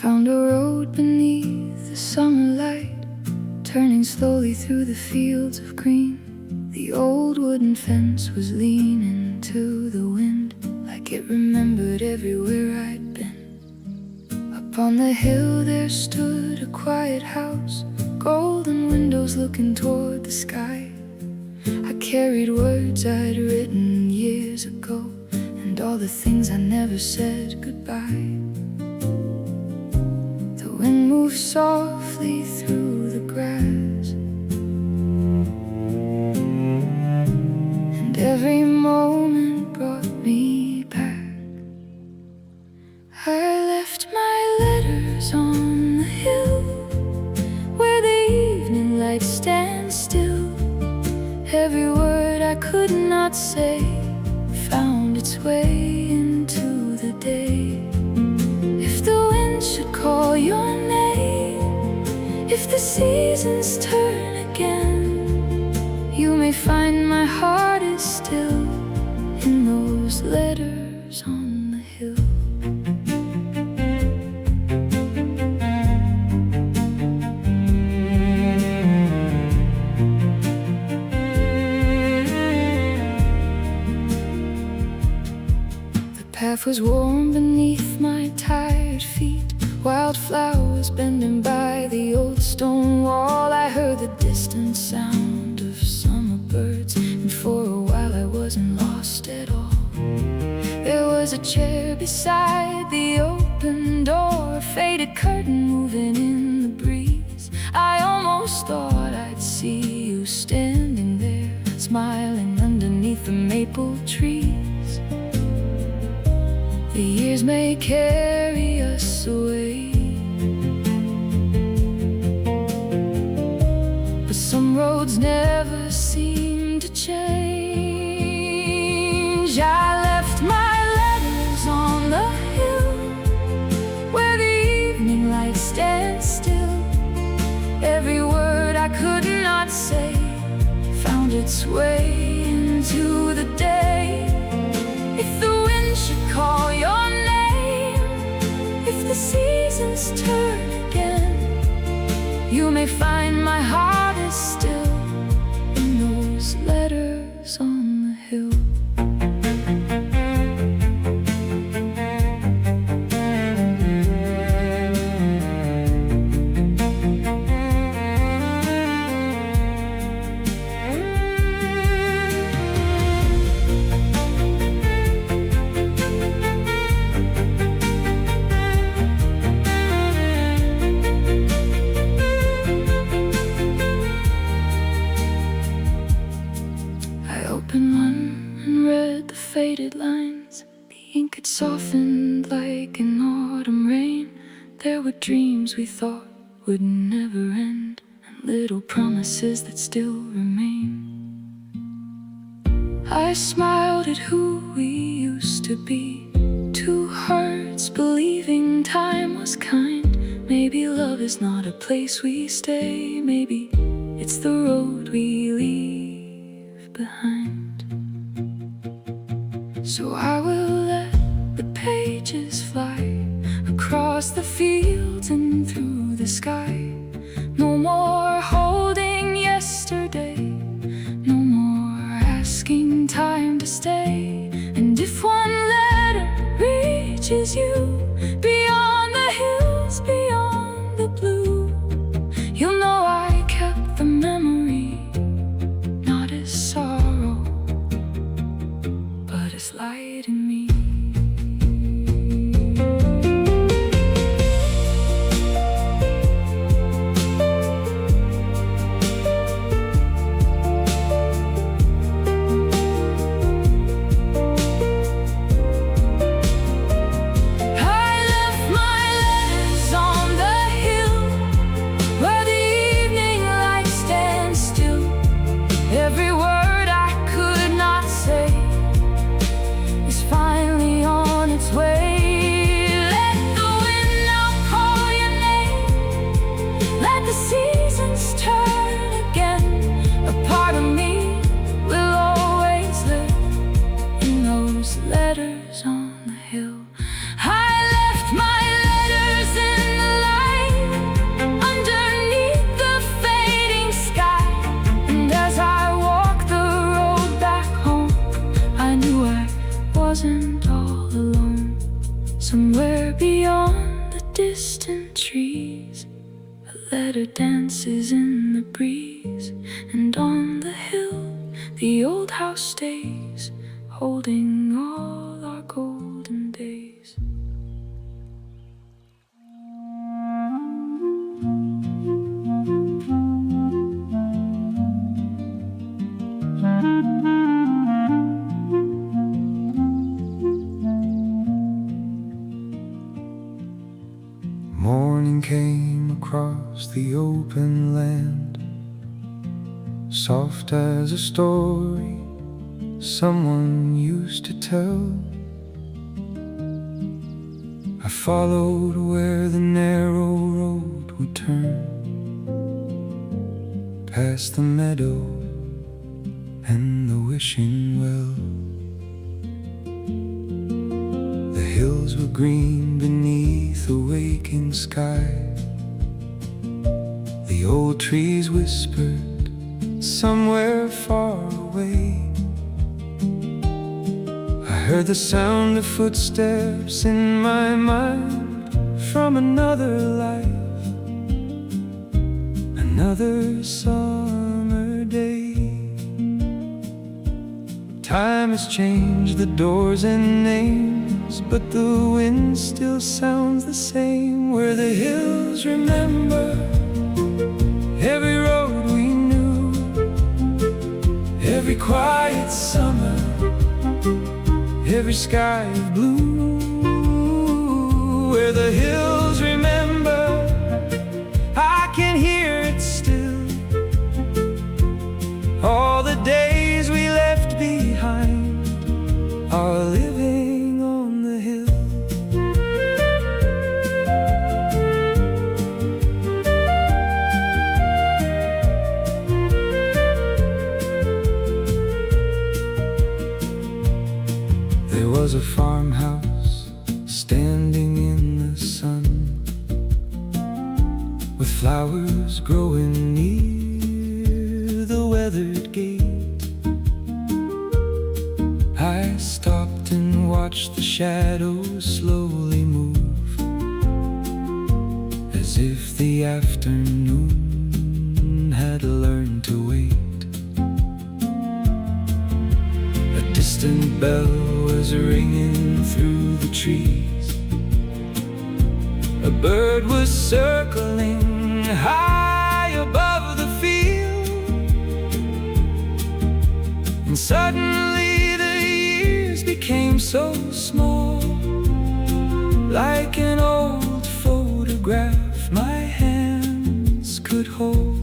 found a road beneath the summer light, turning slowly through the fields of green. The old wooden fence was leaning to the wind, like it remembered everywhere I'd been. Up on the hill there stood a quiet house, golden windows looking toward the sky. I carried words I'd written years ago, and all the things I never said goodbye. The wind moved softly through the grass, and every moment brought me back. I left my letters on the hill, where the evening light stands still. Every word I could not say found its way into the day. If the wind should call your name, if the seasons turn again, you may find my heart is still in those letters on the hill. The path was warm beneath my tired feet, wildflowers bending by the old stone wall. I heard the distant sound of summer birds, and for a while I wasn't lost at all. There was a chair beside the open door, a faded curtain moving in the breeze. I almost thought I'd see you standing there, smiling underneath the maple trees. The years may carry us away, but some roads never seem to change. I left my letters on the hill, where the evening light stands still. Every word I could not say found its way into the day. If the wind should call your name, if the seasons turn again, you may find my heart is still in those letters on the hill. Faded lines, the ink had softened like an autumn rain. There were dreams we thought would never end, and little promises that still remain. I smiled at who we used to be, two hearts believing time was kind. Maybe love is not a place we stay, maybe it's the road we leave behind. So I will let the pages fly across the fields and through the sky. No more holding yesterday, no more asking time to stay. And if one letter reaches you beyond the hills, beyond the blue, you'll know I kept the memory, not as sorrow, but as light in me. Letters on the hill. I left my letters in the Somewhere beyond the distant trees, a letter dances in the breeze, and on the hill the old house stays, holding all our golden days. Morning came across the open land, soft as a story someone used to tell. I followed where the narrow road would turn, past the meadow and the wishing well. The hills were green beneath a waking sky. The old trees whispered somewhere far away. I heard the sound of footsteps in my mind from another life, another summer day. Time has changed the doors and names, but the wind still sounds the same. Where the hills remember every road we knew, every quiet summer, every sky of blue. Where the hills remember, I can hear it still, all the days we left behind are living on the hill. There was a farmhouse standing in the sun, with flowers growing near the weathered gate. I stopped and watched the shadows slowly move, as if the afternoon had learned to wait. A distant bell was ringing through the trees, a bird was circling high above the field, and suddenly the years became so small, like an old photograph my hands could hold.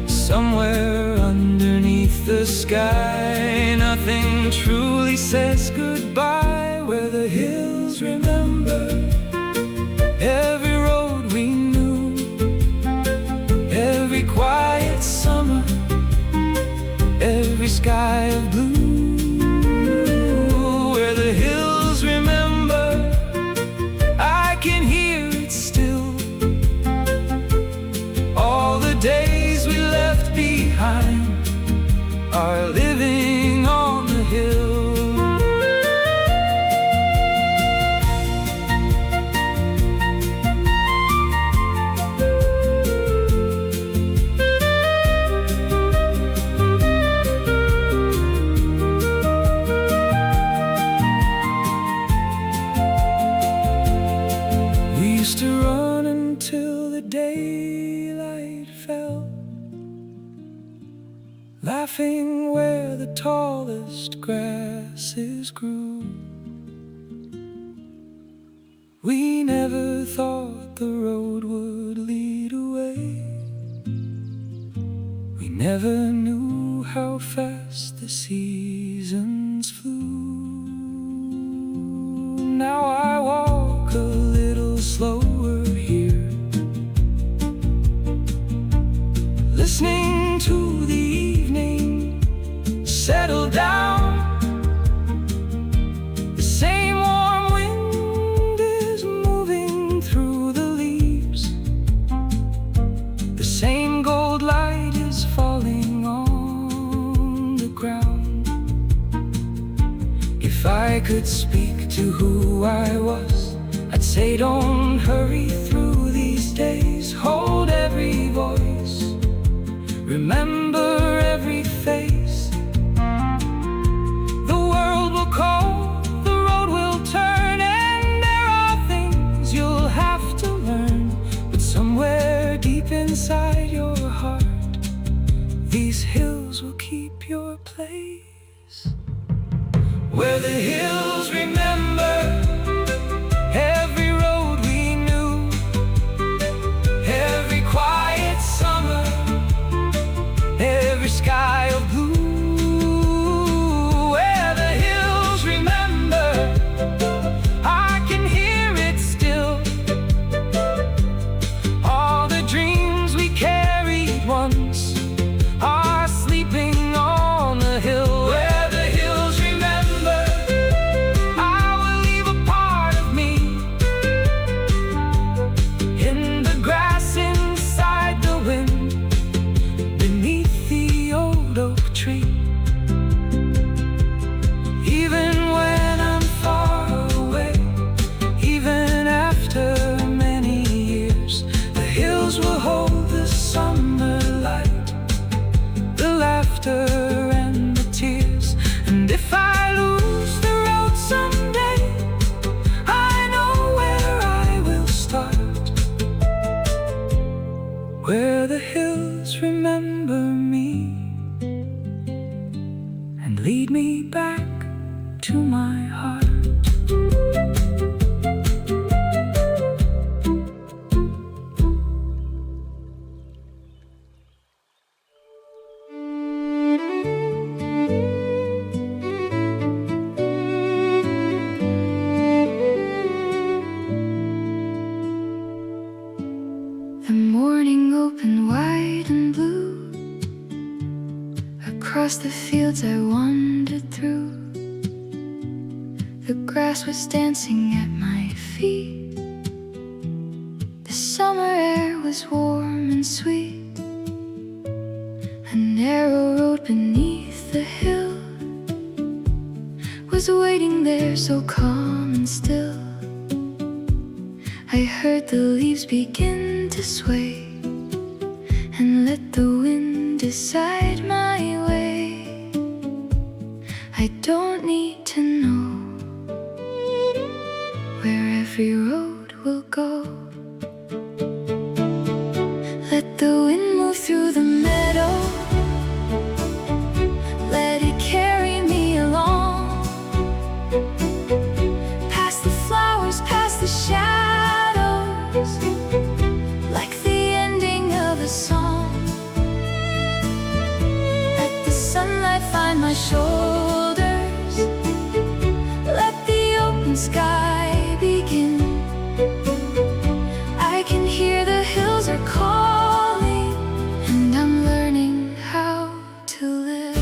Somewhere underneath the sky, nothing truly says goodbye. Where the hills remember every road we knew, every quiet summer, every sky of blue. Where the hills remember, I can hear it still, all the days we left behind are living on the hill. We used to run until the daylight fell, laughing where the tallest grasses grew. We never thought the road would lead away. We never knew how fast the seasons flew. Now I walk a little slower here, listening to the evening settle down. The same warm wind is moving through the leaves, the same gold light is falling on the ground. could speak to who I was, I'd say don't hurry through these days. Hold every voice, remember every face. The world will call, the road will turn, and there are things you'll have to learn. But somewhere deep inside your heart, these hills will keep your place. Where the hills remember every road we knew, every quiet summer, every sky of blue. Where the hills remember, I can hear it still. All the dreams we carried once are sleeping on the hill. Where the hills remember, I will leave a part of me in the grass inside the wind, beneath the old oak tree. Even when I'm far away, even after many years, the hills will hold the summer light, the laughter and the tears. And if I lose the road someday, I know where I will start. Where the hills remember me and lead me back to my heart. The morning opened wide and blue. Across the fields I wandered through. The grass was dancing at my feet. The summer air was warm and sweet. A narrow road beneath the hill was waiting there so calm and still. I heard the leaves begin to sway and let the wind decide my way. I don't need to know where every road will go. Let the wind move through the meadow, let it carry me along, past the flowers, past the shadows, like the ending of a song. Let the sunlight find my shoulders, let the open sky begin. I can hear the hills are calling, and I'm learning how to live.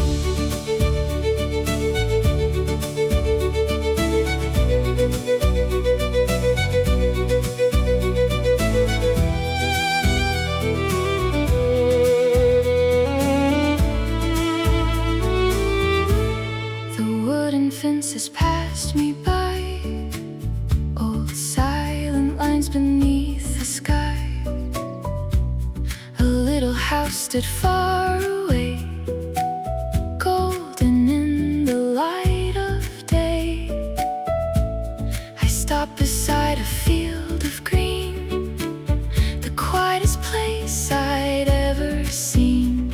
The wooden fences passed me by, old silent lines beneath the sky. A little house stood far away, golden in the light of day. I stopped beside a field of green, the quietest place I'd ever seen.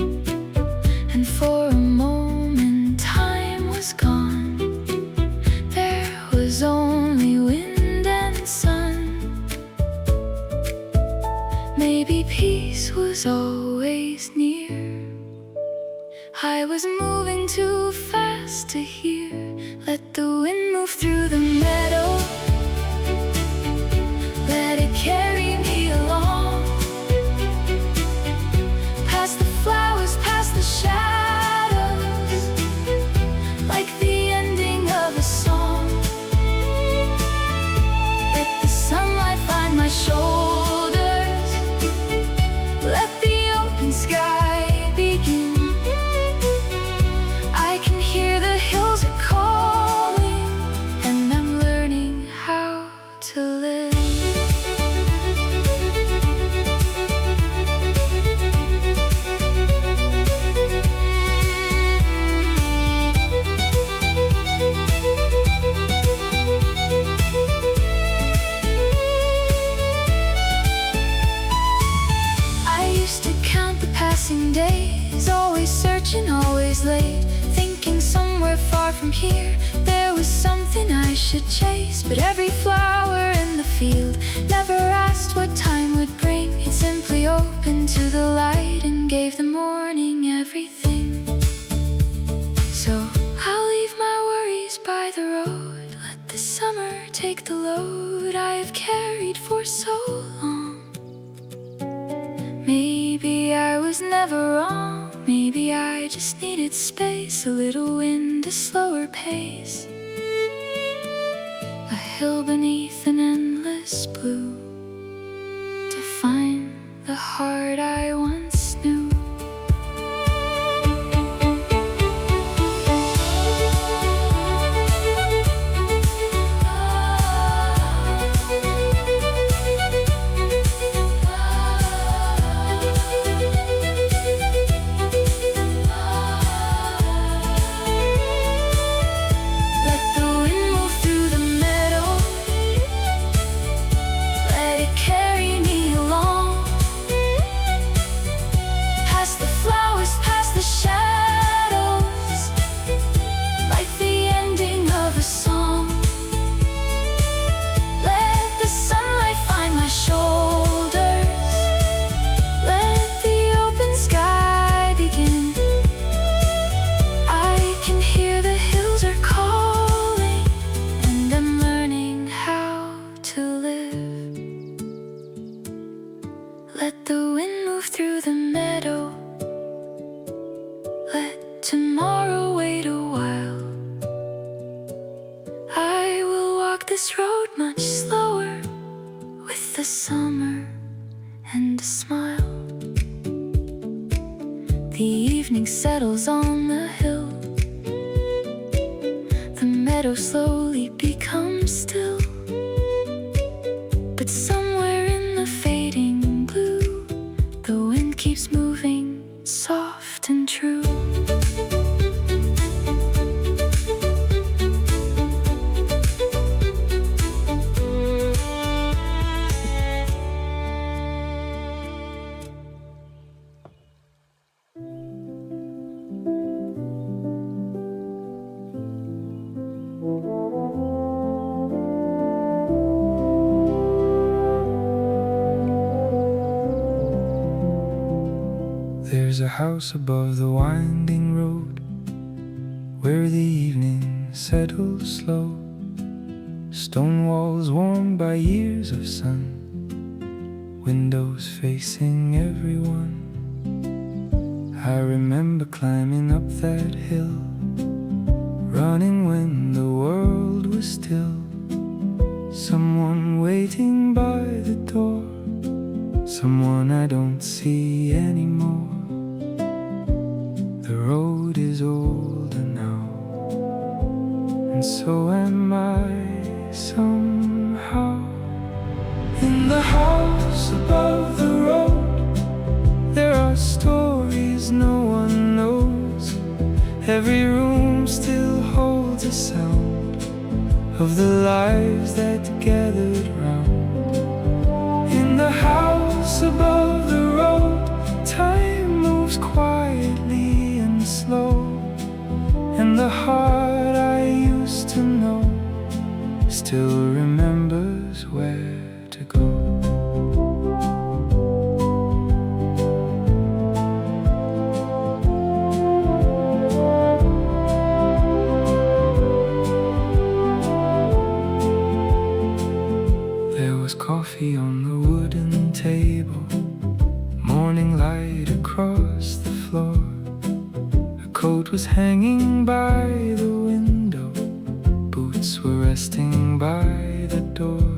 And for a moment time was gone, there was only wind and sun. Maybe peace was always near. I was moving too fast to hear. Let the wind move through the meadow, let it carry me along, past the flowers, past the shadows, like the ending of a song. Let the sunlight find my shoulders, let the open sky begin. I can hear the hills are kitchen, always late, thinking somewhere far from here there was something I should chase. But every flower in the field never asked what time would bring. It simply opened to the light and gave the morning everything. So I'll leave my worries by the road, let the summer take the load I have carried for so long. Maybe I was never wrong, maybe I just needed space, a little wind, a slower pace, a hill beneath an endless blue, to find the heart I once knew. Let the wind move through the meadow, let tomorrow wait a while. I will walk this road much slower, with the summer and a smile. The evening settles on the hill, the meadow slowly becomes still. But somewhere in the fading blue, the wind keeps moving, soft and true. There's a house above the winding road, where the evening settles slow. Stone walls warmed by years of sun, windows facing everyone. I remember climbing up that hill, running when the world was still. Someone waiting by the door, someone I don't see anymore. The road is older now, and so am I somehow. In the house above the road, there are stories no one knows. Every room still holds a sound of the lives that gathered round. In the house above the road, time moves quietly and slow, and the heart I used to know still remembers where to go. There was coffee on the wooden table, morning light across the floor. A coat was hanging by the window, boots were resting by the door.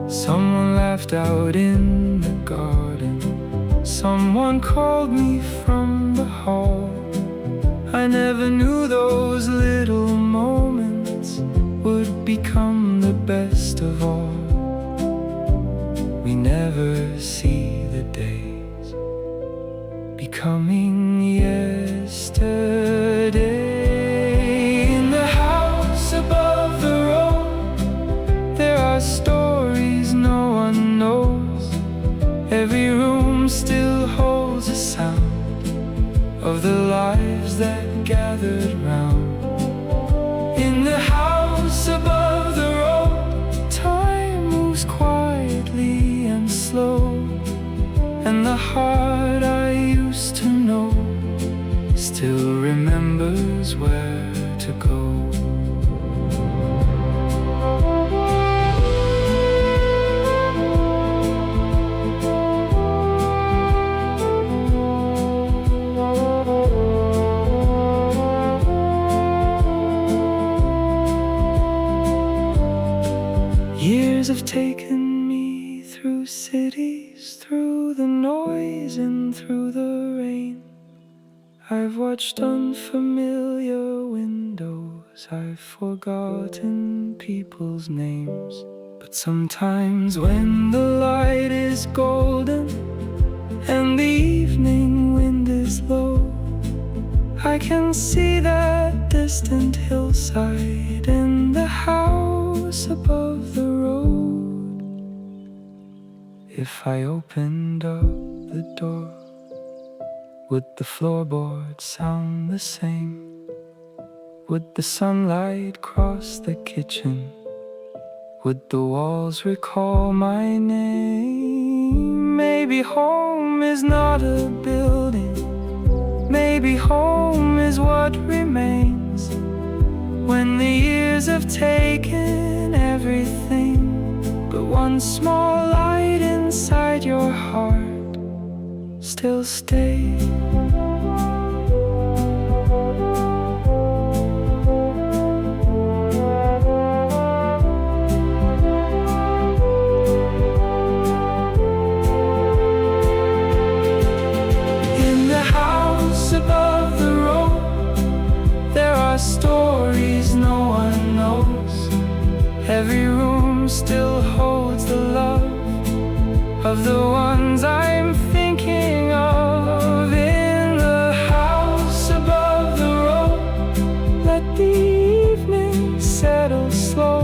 Someone laughed out in the garden, someone called me from the hall. I never knew those little moments would become the best of all. We never see the days becoming yesterday. In the house above the road, there are stories no one knows. Every room still holds a sound of of the lives that gathered round. In the house above the road, time moves quietly and slow, and the heart I used to know still remembers where to go. Years have taken me through cities, through the noise and through the rain. I've watched unfamiliar windows, I've forgotten people's names. But sometimes when the light is golden and the evening wind is low, I can see that distant hillside and the house above the road. If I opened up the door, would the floorboards sound the same? Would the sunlight cross the kitchen? Would the walls recall my name? Maybe home is not a building. Maybe home is what remains when the years have taken everything. But one small light inside your heart still stays. Above the road, there are stories no one knows. Every room still holds the love of the ones I'm thinking of. In the house above the road, let the evening settle slow.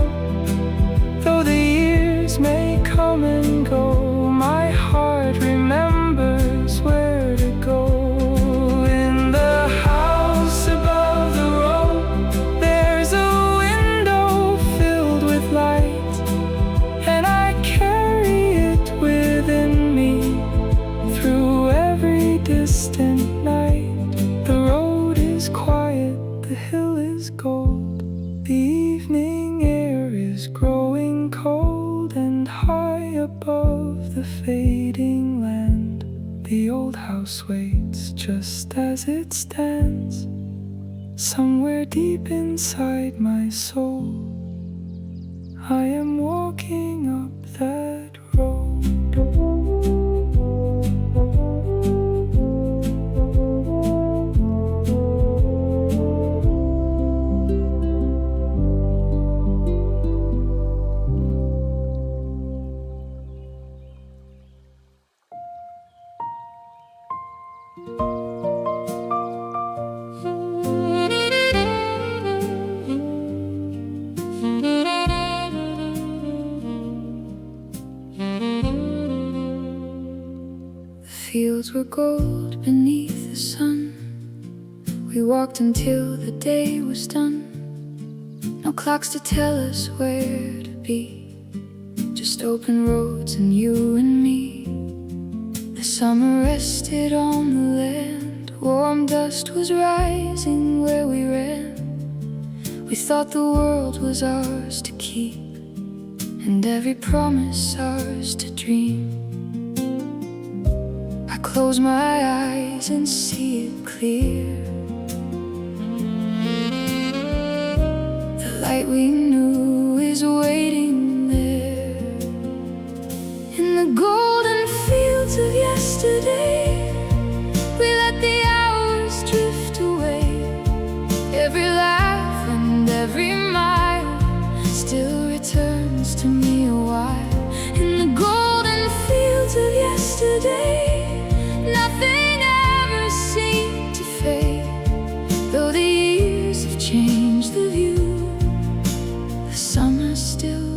Though the years may come and go, my heart remembers where to go. Distant night, the road is quiet, the hill is gold. The evening air is growing cold, and high above the fading land, the old house waits just as it stands. Somewhere deep inside my soul, I am walking up that road. Fields were gold beneath the sun. We walked until the day was done. No clocks to tell us where to be, just open roads and you and me. The summer rested on the land. Warm dust was rising where we ran. We thought the world was ours to keep, and every promise ours to dream. Close my eyes and see it clear. The light we knew is waiting there. In the golden fields of yesterday, we let the hours drift away. Every laugh and every mile still returns to me a while. In the golden fields of yesterday, nothing ever seemed to fade. Though the years have changed the view, the summer still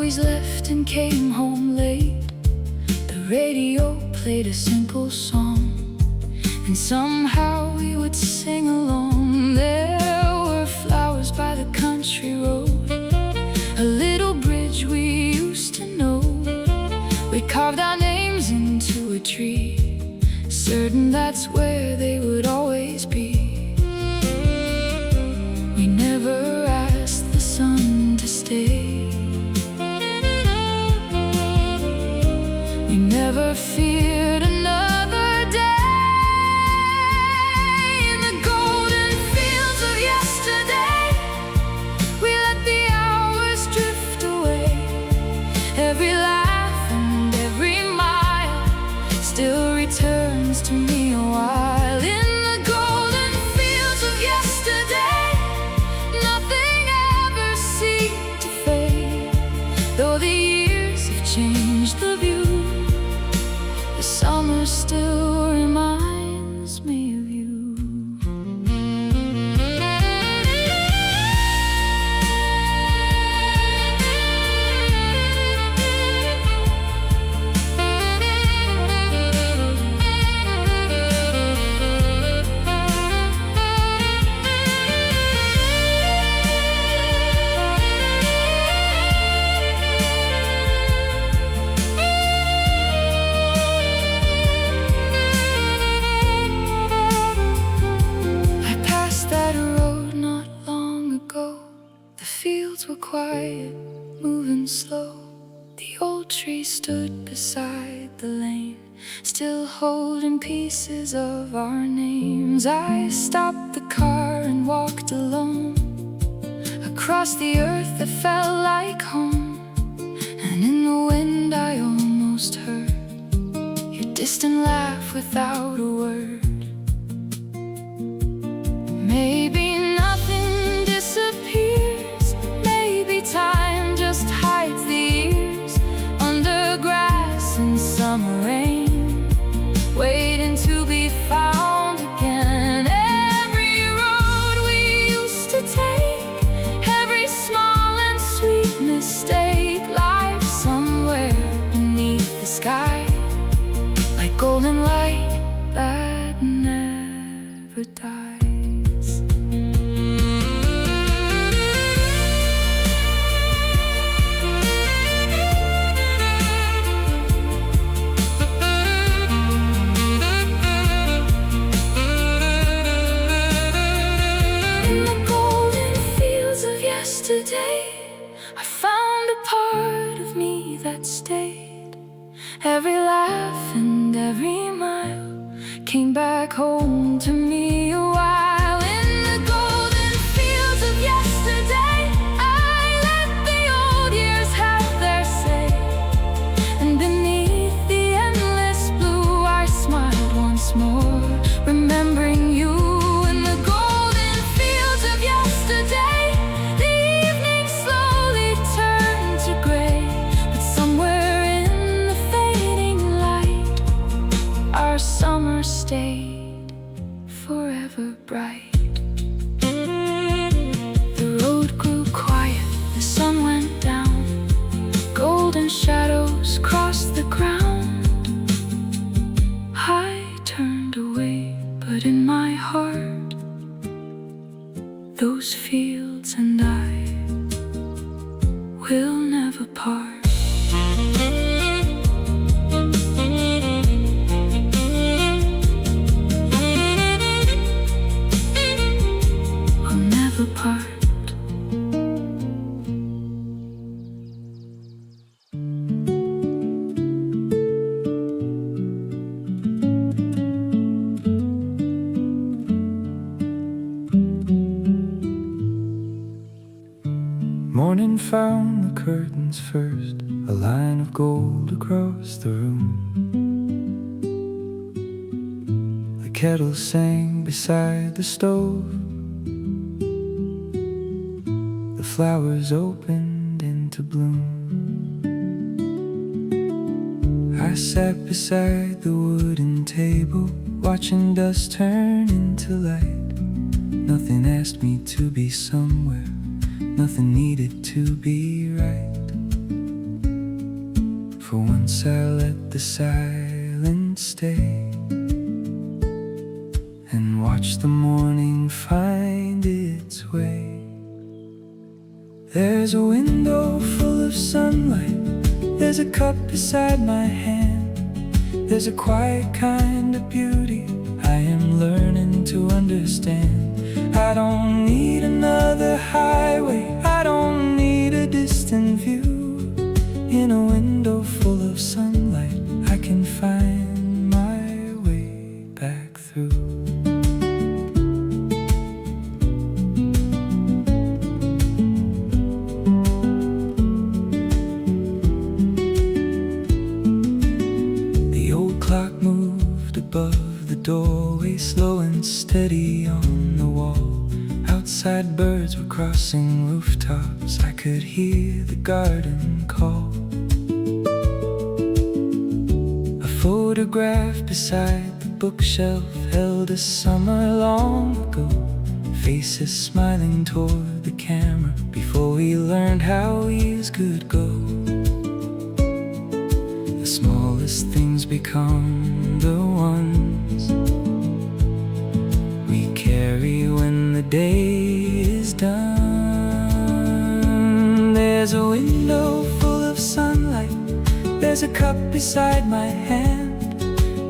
always left and came home late. The radio played a simple song, and somehow we would sing along. There were flowers by the country road, a little bridge we used to know. We carved our names into a tree, certain that's where they would always be. We never asked the sun to stay. We never feared another day. In the golden fields of yesterday, we let the hours drift away. Every laugh and every mile still returns to me a while. In the golden fields of yesterday, nothing ever seemed to fade. Though the years have changed the view, the summer still reminds me of you. Were quiet, moving slow. The old tree stood beside the lane, still holding pieces of our names. I stopped the car and walked alone across the earth that felt like home. And in the wind I almost heard your distant laugh without a word. Maybe nothing disappears, maybe time just hides the years under grass and summer rain, waiting to be found again. Every road we used to take, every small and sweet mistake, life somewhere beneath the sky, like golden light that never dies. Today, I found a part of me that stayed. Every laugh and every mile came back home to me a while. In the golden fields of yesterday, I let the old years have their say. And beneath the endless blue, I smiled once more, remembering you. In the golden fields of yesterday, our summer stayed forever bright. The road grew quiet, the sun went down, golden shadows crossed the ground. I turned away, but in my heart, those fields and I will never part. Apart. Morning found the curtains first, a line of gold across the room. The kettle sang beside the stove, flowers opened into bloom. I sat beside the wooden table, watching dust turn into light. Nothing asked me to be somewhere, nothing needed to be right. once I let the silence stay and watch the morning find its way. There's a window full of sunlight, there's a cup beside my hand, there's a quiet kind of beauty I am learning to understand. I don't need another highway, I don't need a distant view. In a window full of sunlight, I can find my way back through. The old clock moved above the doorway, slow and steady on the wall. Outside birds were crossing rooftops, I could hear the garden call. A photograph beside the bookshelf held a summer long ago, faces smiling toward the camera before we learned how years could go. The smallest things become the ones we carry when the day is done. There's a window full of sunlight, there's a cup beside my hand,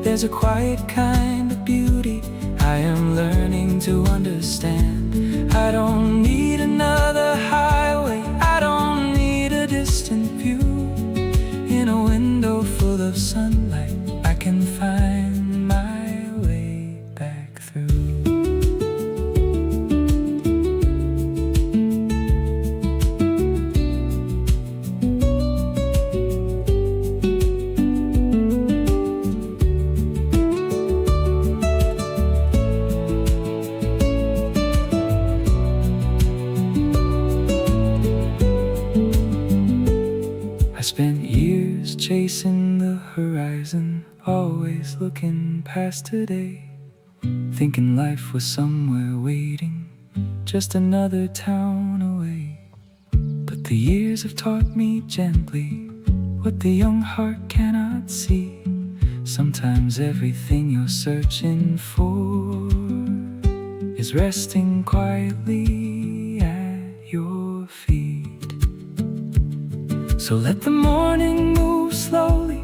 there's a quiet kind of beauty I am learning to understand. I don't need another highway, I don't need a distant view. In a window full of sunlight, I can find my way back through. I spent years chasing the horizon, always looking past today, thinking life was somewhere waiting, just another town away. But the years have taught me gently what the young heart cannot see. Sometimes everything you're searching for is resting quietly at your feet. So let the morning move slowly,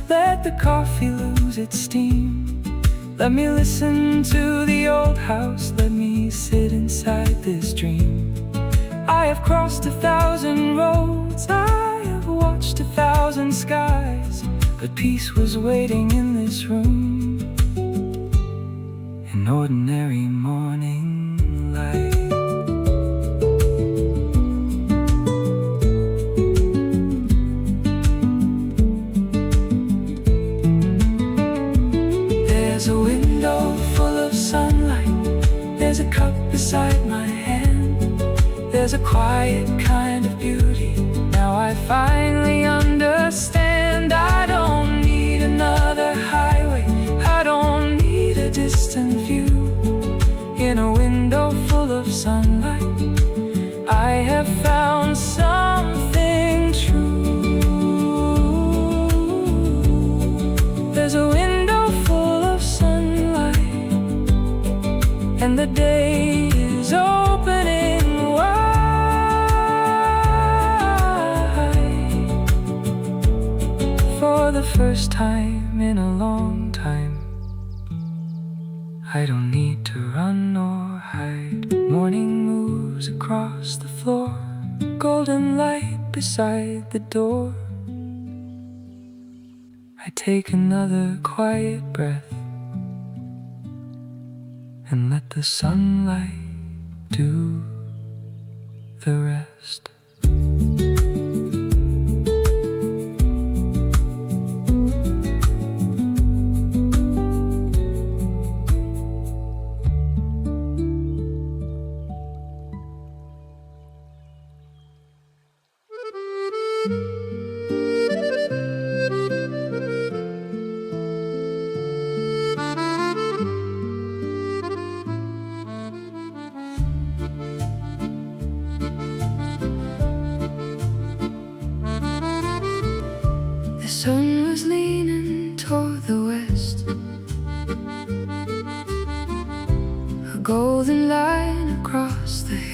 let the coffee lose its steam. Let me listen to the old house, let me sit inside this dream. I have crossed 1,000 roads, I have watched 1,000 skies, but peace was waiting in this room, an ordinary morning light. There's a window full of sunlight, there's a cup beside my hand, there's a quiet kind of beauty now I finally understand. I don't need another highway, I don't need a distant view. In a window full of sunlight, I have found something true. There's a window full of sunlight, and the day is opening wide. For the first time in a long time, I don't need to run or hide. Morning moves across the floor, golden light beside the door. I take another quiet breath and let the sunlight do the rest.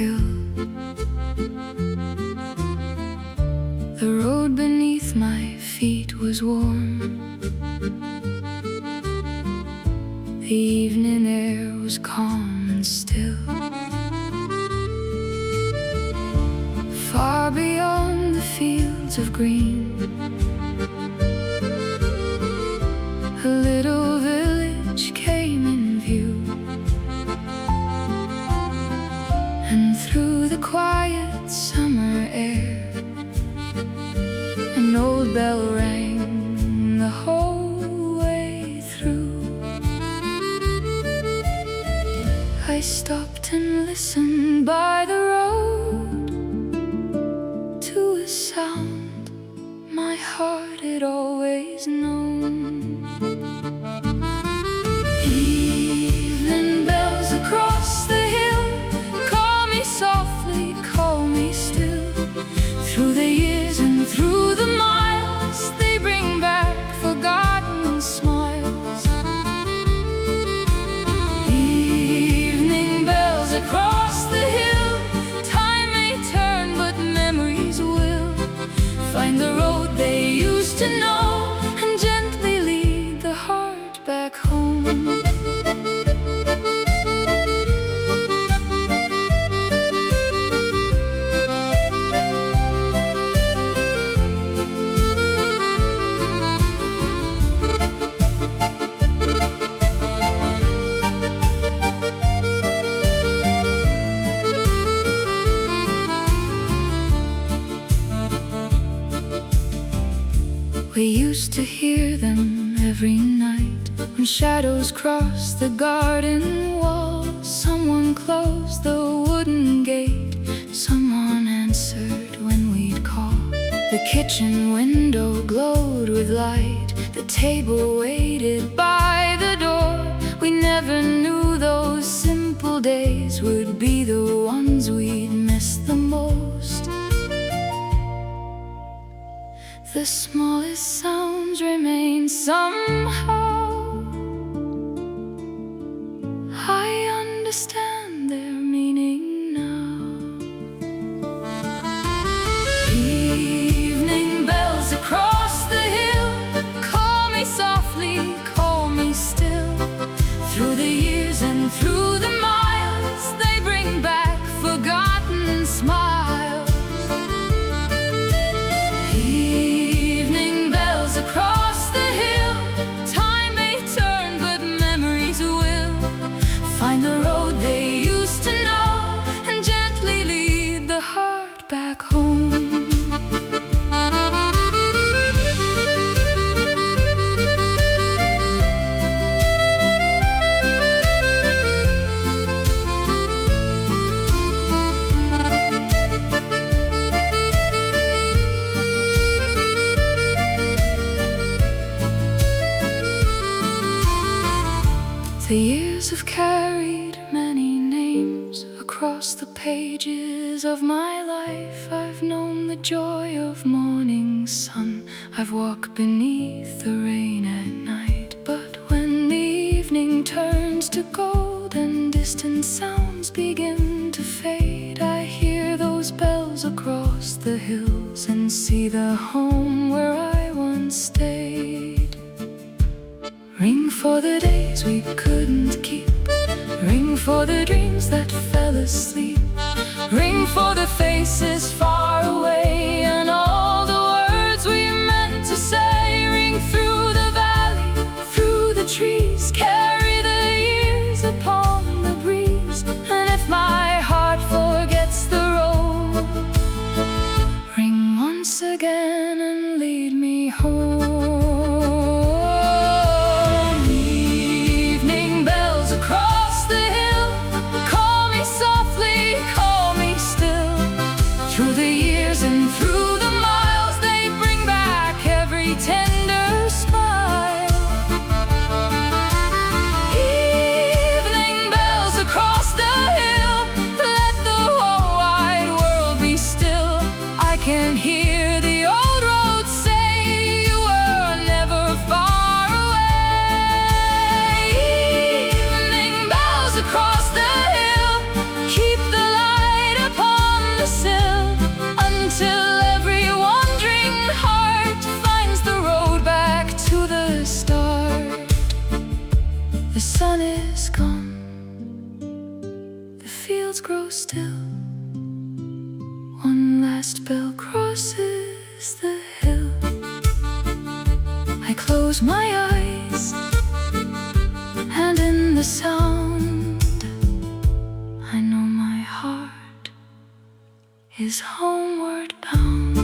hill. The road beneath my feet was warm. The evening air was calm and still. Far beyond the fields of green, a little village came in view. And through the quiet summer air, an old bell rang the whole way through. I stopped and listened by the road to a sound my heart had always known. Evening bells across the hill, call me softly, call me still. Through the years and through the miles, they bring back forgotten smiles. Evening bells across the hill, time may turn but memories will find the road they used to know and gently lead the heart back home. We used to hear them every night when shadows crossed the garden wall. Someone closed the wooden gate, someone answered when we'd call. The kitchen window glowed with light, the table waited by the door. We never knew those simple days would be the ones we'd miss the most. The smallest sounds remain somehow. I understand their meaning now. Evening bells across the hill, call me softly, call me still. Through the years and through the miles, they bring back forgotten smiles. Across the hill, time may turn but memories will find the road they used to know and gently lead the heart back home. The years have carried many names across the pages of my life. I've known the joy of morning sun, I've walked beneath the rain at night. But when the evening turns to gold and distant sounds begin to fade, I hear those bells across the hills and see the home where I once stayed. Ring for the days we couldn't keep, ring for the dreams that fell asleep, ring for the faces far away and all the words we meant to say. Ring through the valley, through the trees, carry the years upon the breeze. And if my heart forgets the road, ring once again and lead me home. Through the years clouds grow still. One last bell crosses the hill. I close my eyes, and in the sound I know my heart is homeward bound.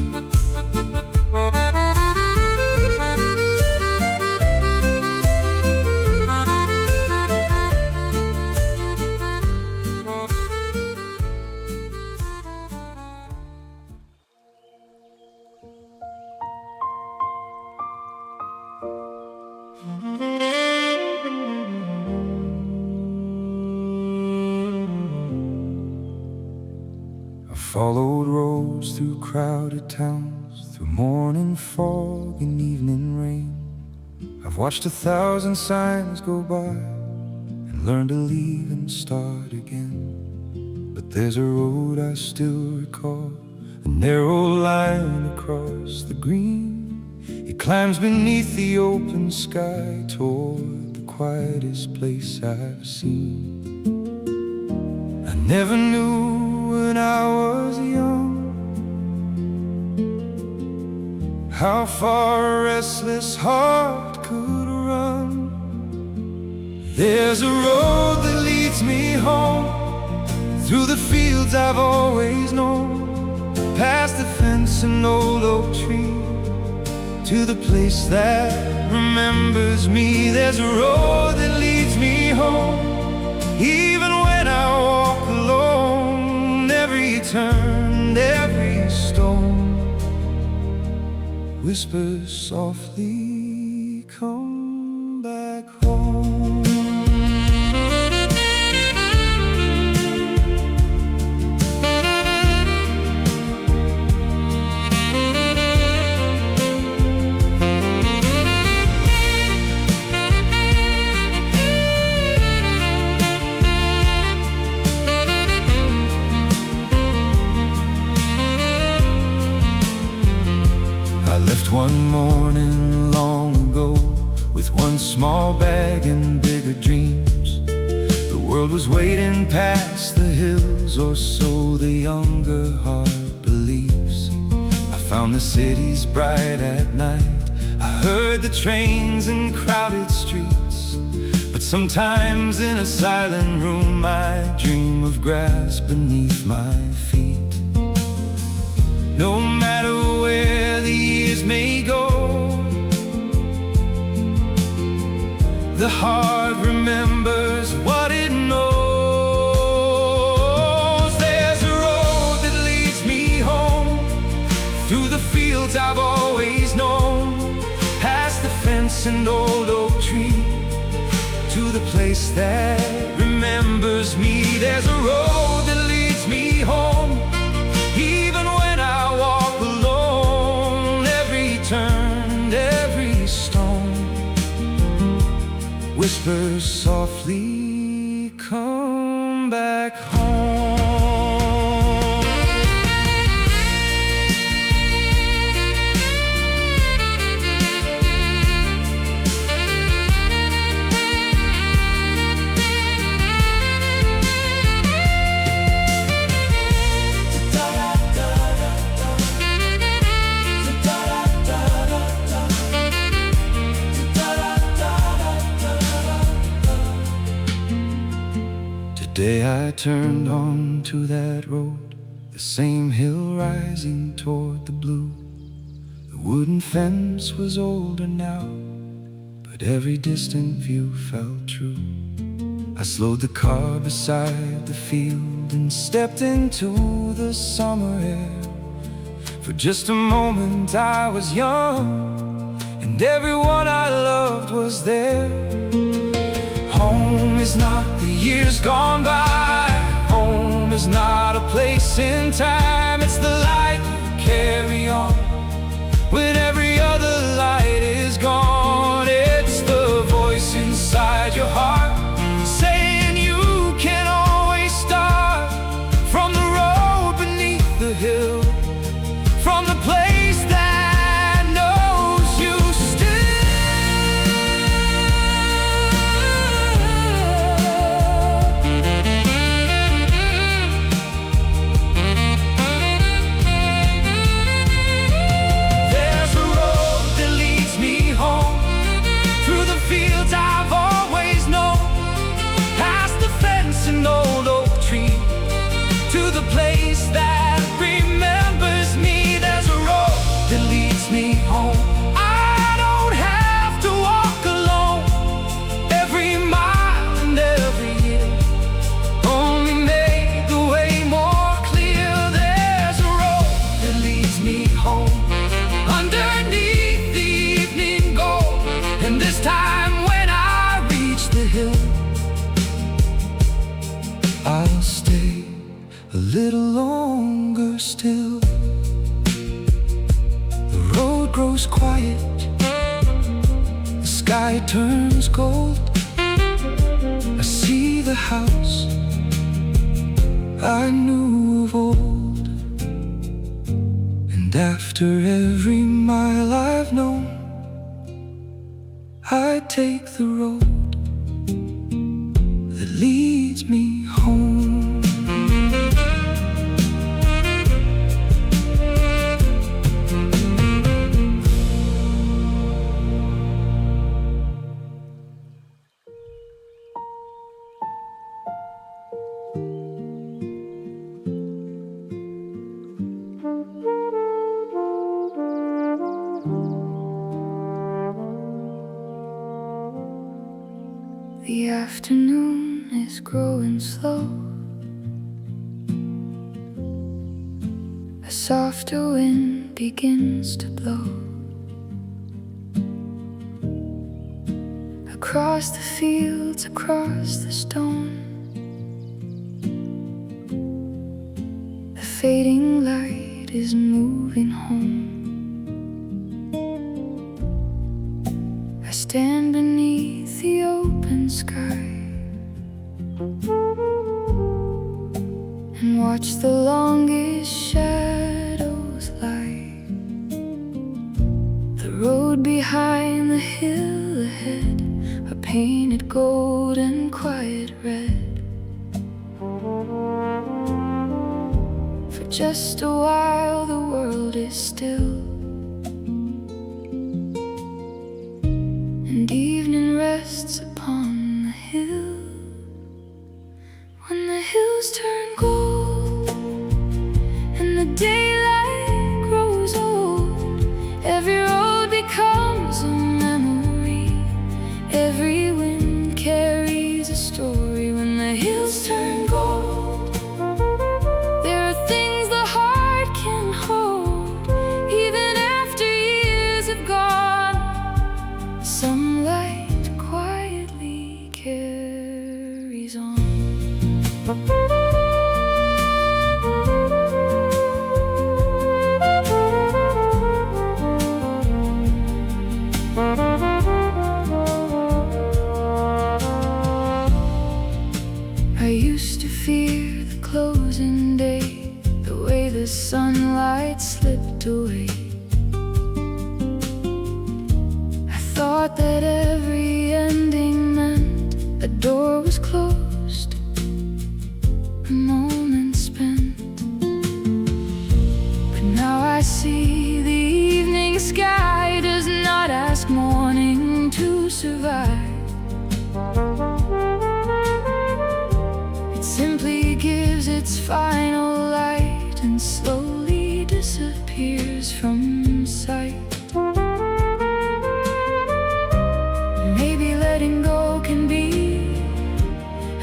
Followed roads through crowded towns, through morning fog and evening rain. I've watched 1,000 signs go by and learned to leave and start again. But there's a road I still recall, a narrow line across the green. It climbs beneath the open sky toward the quietest place I've seen. I never knew when I was young how far a restless heart could run. There's a road that leads me home, through the fields I've always known, past the fence and old oak tree, to the place that remembers me. There's a road that leads me home, even when I walk alone. Every turn, every stone whispers softly, come back home. I left one morning long ago with one small bag and bigger dreams. The world was waiting past the hills, or so the younger heart believes. I found the cities bright at night, I heard the trains in crowded streets. But sometimes in a silent room I dream of grass beneath my feet. No matter where the years may go, the heart remembers what it knows. There's a road that leads me home, through the fields I've always known, past the fence and old oak tree, to the place that remembers me. There's a road that leads me home, even when I walk alone. Every turn, every stone whispers softly, come back home. Today I turned onto that road, the same hill rising toward the blue. The wooden fence was older now, but every distant view felt true. I slowed the car beside the field and stepped into the summer air. For just a moment I was young, and everyone I loved was there. Home is not the years gone by, home is not a place in time. It's the light you carry on when every other light is gone. It's the voice inside your heart saying you can always start from the road beneath the hill, from the place that knows you still. fields I've always known, past the fence and old oak tree, to the place that remembers me. There's a road that leads me home. I don't have to walk alone, every mile and every year only made the way more clear. There's a road that leads me home, underneath the evening gold. And this time when I reach the hill, I'll stay a little longer still. The road grows quiet, the sky turns gold. I see the house I knew of old, and after every mile I've known, I take the road that leads me home. The afternoon is growing slow. A softer wind begins to blow. Across the fields, across the stone, the fading light is moving home. I stand beneath the open sky and watch the longest shadows lie. The road behind the hill ahead are painted gold and quiet red. For just a while the world is still, and evening rests upon the hill. When the hills turn gold and the daylight grows old, every road becomes a memory, every wind carries a story. When the hills turn gold, there are things the heart can hold, even after years have gone. Sunlight quietly carries on. I used to fear the closing day, the way the sunlight slipped away. I thought that every ending meant a door was closed, a moment spent. But now I see the evening sky does not ask morning to survive. It simply gives its final light and slowly disappears from sight. Maybe letting go can be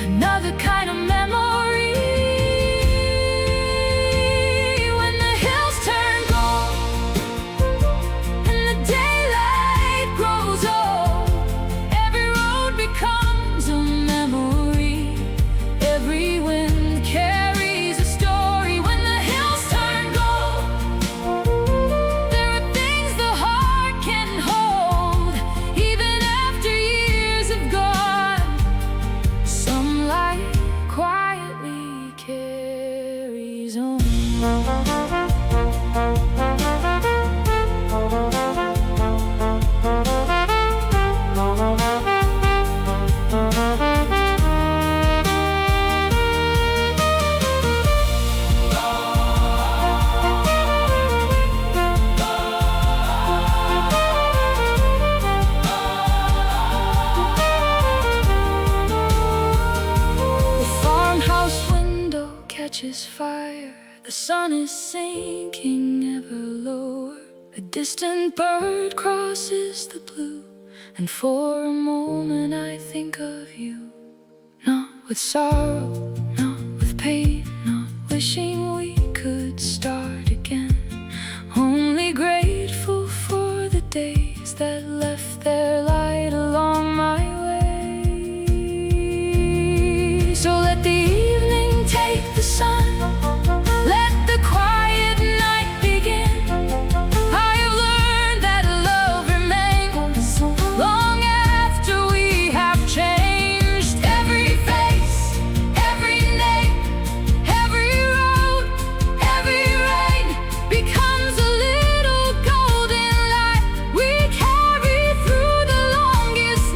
another kind of memory. When the hills turn gold and the daylight grows old, every road becomes a memory, every wind carries a story. When the hills turn gold, there are things the heart can hold, even after years have gone. catches fire. The sun is sinking ever lower. A distant bird crosses the blue, and for a moment I think of you. Not with sorrow, not with pain, not wishing we could start again. Only grateful for the days that left their light along my way. So let the evening take the sun, let the quiet night begin. I have learned that love remains long after we have changed. Every face, every name, every road, every rain becomes a little golden light we carry through the longest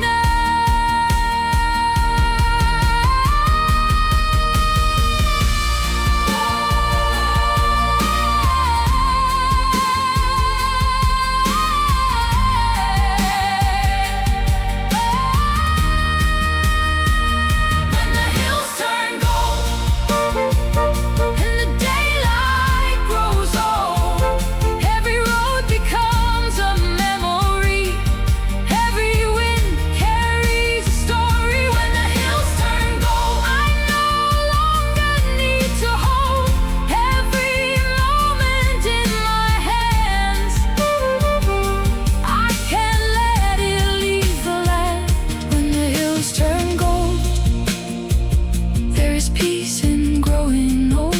When the hills turn gold and the daylight grows old, every road becomes a memory. Every wind carries a story. When the hills turn gold, I no longer need to hold every moment in my hands. I can let it leave the land. When the hills turn gold, there is peace in growing old.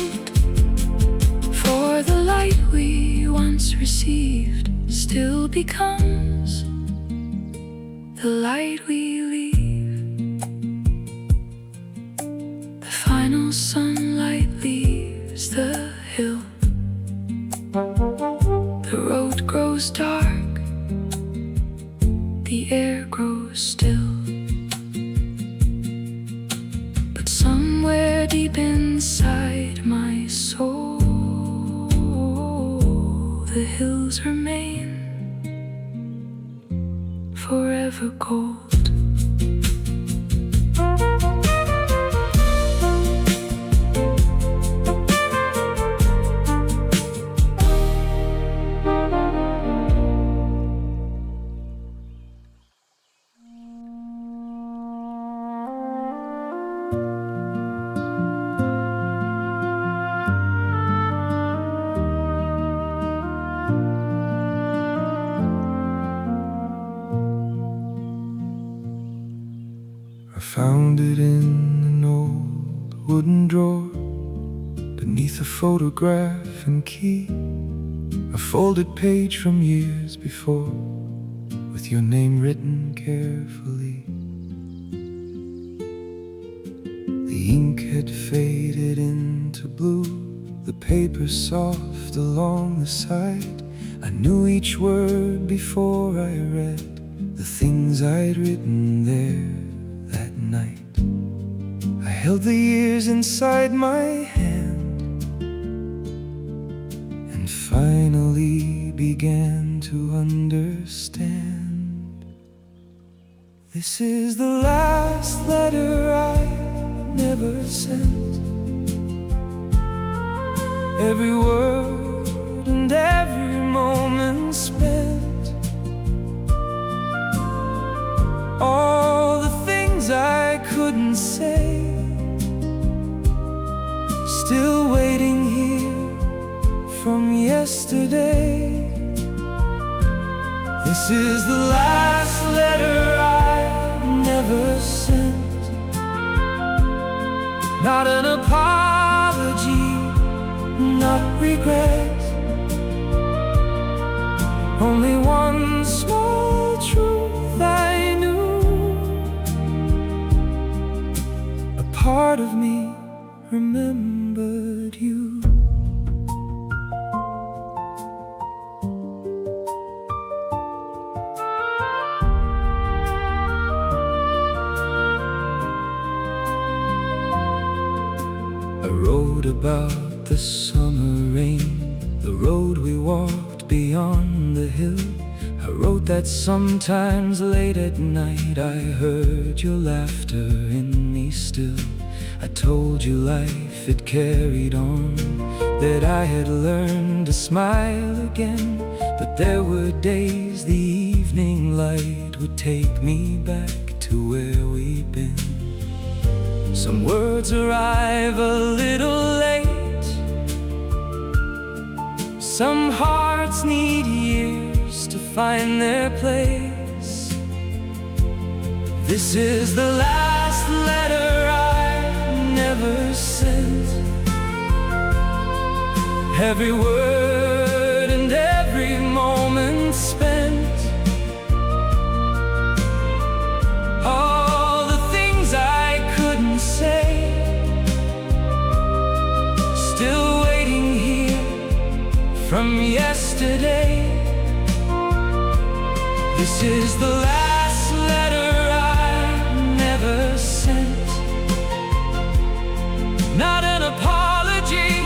For the light we once received still becomes the light we leave. The final sunlight leaves the hill. The road grows dark, the air grows still. But somewhere deep inside my soul, the hills remain forever gold. I found it in an old wooden drawer, beneath a photograph and key, a folded page from years before, with your name written carefully. The ink had faded into blue, the paper soft along the side. I knew each word before I read the things I'd written there that night. I held the years inside my hand and finally began to understand. This is the last letter I never sent. Every word and every moment spent, all the things I couldn't say, still waiting here from yesterday. This is the last letter I never sent. Not an apology, not regret, only one small truth I knew. A part of me remembered you. I wrote about the summer rain, the road we walked beyond the hill. I wrote that sometimes late at night I heard your laughter in me still. I told you life it carried on, that I had learned to smile again. But there were days the evening light would take me back to where we've been. Some words arrive a little late, some hearts need years to find their place. This is the last letter I never sent. Every word and every moment spent, all the things I couldn't say, still waiting here from yesterday. This is the last letter I never sent. Not an apology,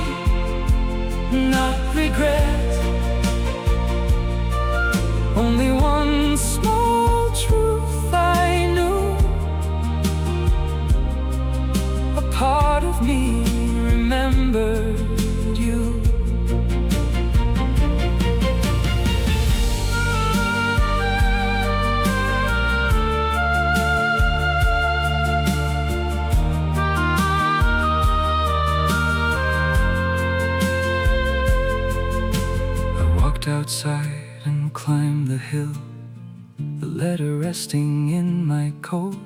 not regret, only one small truth I knew. A part of me remembered you. Outside and climbed the hill, the letter resting in my coat.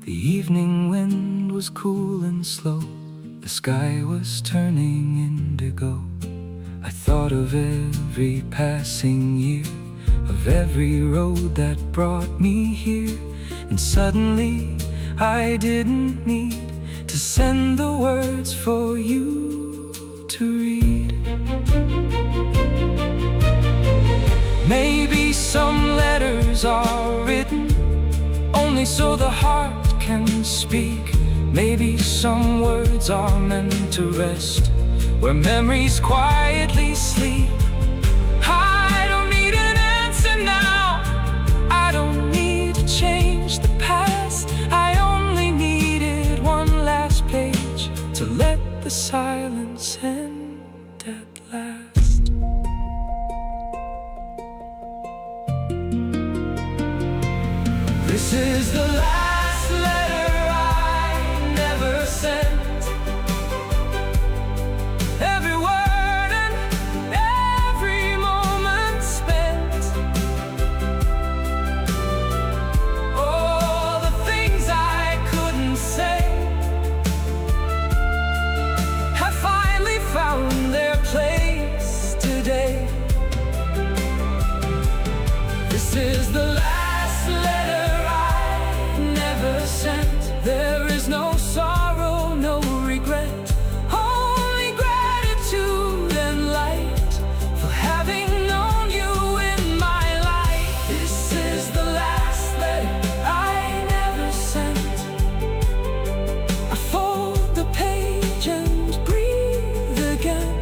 The evening wind was cool and slow, the sky was turning indigo. I thought of every passing year, of every road that brought me here. And suddenly I didn't need to send the words for you to read. Maybe some letters are written only so the heart can speak. Maybe some words are meant to rest where memories quietly sleep. I don't need an answer now, I don't need to change the past. I only needed one last page to let the silence end at last. This is the last letter I never sent. Every word and every moment spent, all the things I couldn't say have finally found their place today. This is the last letter sent. There is no sorrow, no regret, only gratitude and light for having known you in my life. This is the last letter I never sent. I fold the page and breathe again,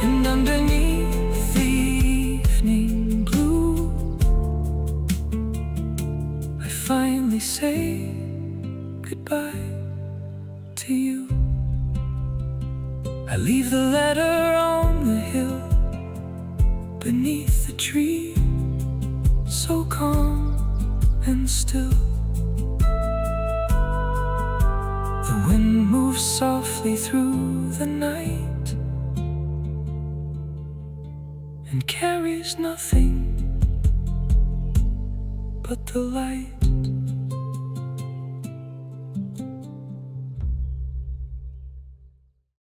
and underneath the evening blue finally say goodbye to you. I leave the letter on the hill beneath the tree, so calm and still. The wind moves softly through the night and carries nothing but the light.